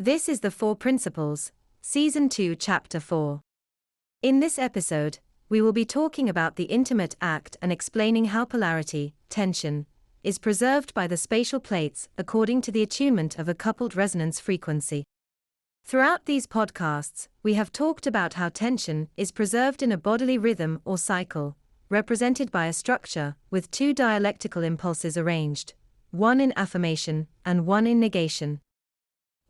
This is the Four Principles, Season 2, Chapter 4. In this episode, we will be talking about the intimate act and explaining how polarity, tension, is preserved by the spatial plates according to the attunement of a coupled resonance frequency. Throughout these podcasts, we have talked about how tension is preserved in a bodily rhythm or cycle, represented by a structure with two dialectical impulses arranged, one in affirmation and one in negation.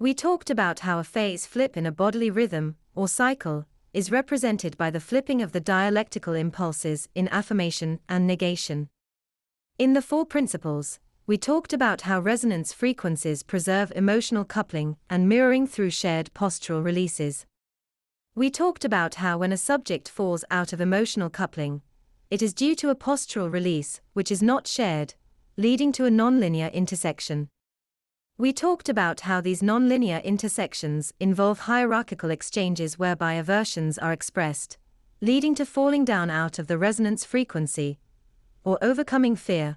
We talked about how a phase flip in a bodily rhythm, or cycle, is represented by the flipping of the dialectical impulses in affirmation and negation. In the Four Principles, we talked about how resonance frequencies preserve emotional coupling and mirroring through shared postural releases. We talked about how when a subject falls out of emotional coupling, it is due to a postural release which is not shared, leading to a nonlinear intersection. We talked about how these nonlinear intersections involve hierarchical exchanges whereby aversions are expressed, leading to falling down out of the resonance frequency, or overcoming fear,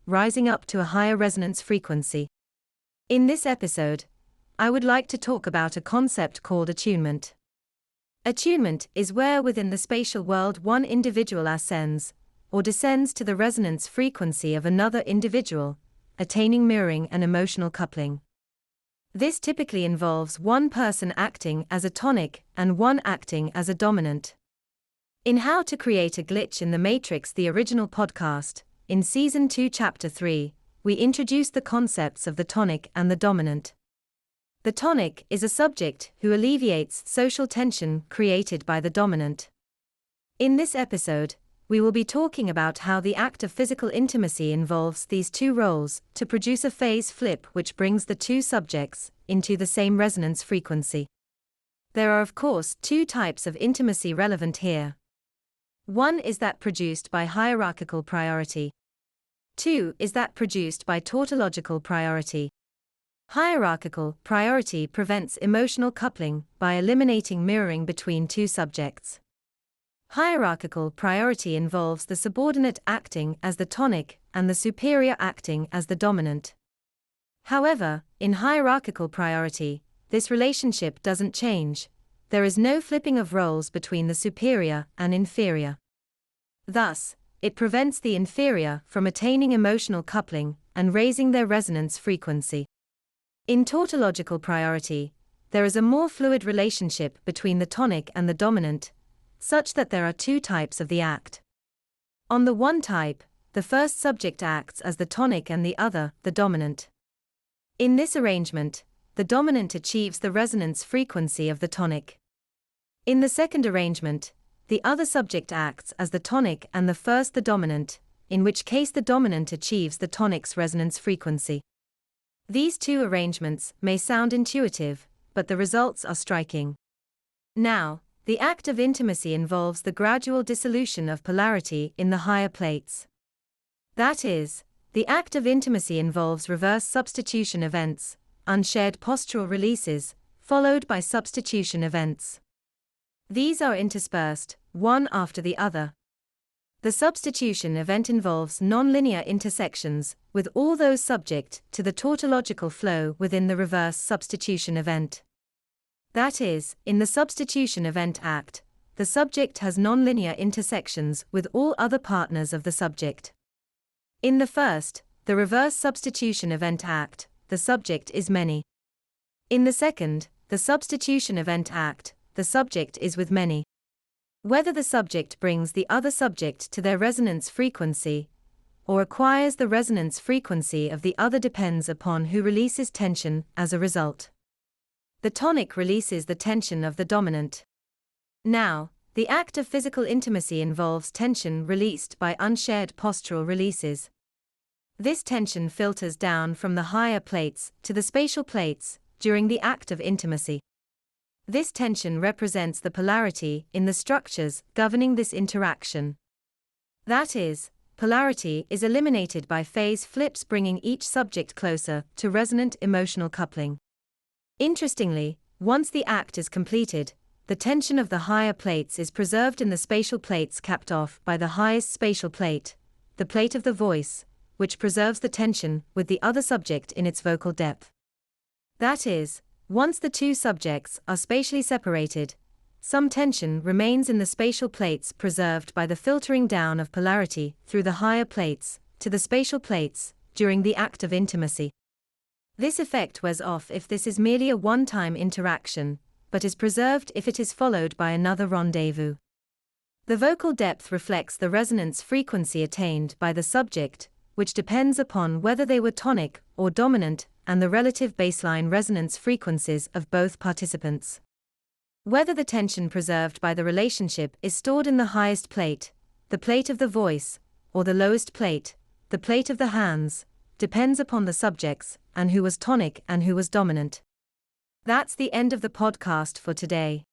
rising up to a higher resonance frequency. In this episode, I would like to talk about a concept called attunement. Attunement is where within the spatial world one individual ascends, or descends to the resonance frequency of another individual, attaining mirroring and emotional coupling. This typically involves one person acting as a tonic and one acting as a dominant. In How to Create a Glitch in the Matrix, the original podcast, in Season 2, Chapter 3, we introduced the concepts of the tonic and the dominant. The tonic is a subject who alleviates social tension created by the dominant. In this episode, we will be talking about how the act of physical intimacy involves these two roles to produce a phase flip which brings the two subjects into the same resonance frequency. There are of course two types of intimacy relevant here. One is that produced by hierarchical priority. Two is that produced by tautological priority. Hierarchical priority prevents emotional coupling by eliminating mirroring between two subjects. Hierarchical priority involves the subordinate acting as the tonic and the superior acting as the dominant. However, in hierarchical priority, this relationship doesn't change. There is no flipping of roles between the superior and inferior. Thus, it prevents the inferior from attaining emotional coupling and raising their resonance frequency. In tautological priority, there is a more fluid relationship between the tonic and the dominant, such that there are two types of the act. On the one type, the first subject acts as the tonic and the other, the dominant. In this arrangement, the dominant achieves the resonance frequency of the tonic. In the second arrangement, the other subject acts as the tonic and the first the dominant, in which case the dominant achieves the tonic's resonance frequency. These two arrangements may sound intuitive, but the results are striking. Now, the act of intimacy involves the gradual dissolution of polarity in the higher plates. That is, the act of intimacy involves reverse substitution events, unshared postural releases, followed by substitution events. These are interspersed, one after the other. The substitution event involves nonlinear intersections, with all those subject to the tautological flow within the reverse substitution event. That is, in the substitution event act, the subject has nonlinear intersections with all other partners of the subject. In the first, the reverse substitution event act, the subject is many. In the second, the substitution event act, the subject is with many. Whether the subject brings the other subject to their resonance frequency, or acquires the resonance frequency of the other depends upon who releases tension as a result. The tonic releases the tension of the dominant. Now, the act of physical intimacy involves tension released by unshared postural releases. This tension filters down from the higher plates to the spatial plates during the act of intimacy. This tension represents the polarity in the structures governing this interaction. That is, polarity is eliminated by phase flips bringing each subject closer to resonant emotional coupling. Interestingly, once the act is completed, the tension of the higher plates is preserved in the spatial plates capped off by the highest spatial plate, the plate of the voice, which preserves the tension with the other subject in its vocal depth. That is, Once the two subjects are spatially separated, some tension remains in the spatial plates preserved by the filtering down of polarity through the higher plates to the spatial plates during the act of intimacy. This effect wears off if this is merely a one-time interaction, but is preserved if it is followed by another rendezvous. The vocal depth reflects the resonance frequency attained by the subject, which depends upon whether they were tonic or dominant, and the relative baseline resonance frequencies of both participants. Whether the tension preserved by the relationship is stored in the highest plate, the plate of the voice, or the lowest plate, the plate of the hands, depends upon the subjects and who was tonic and who was dominant. That's the end of the podcast for today.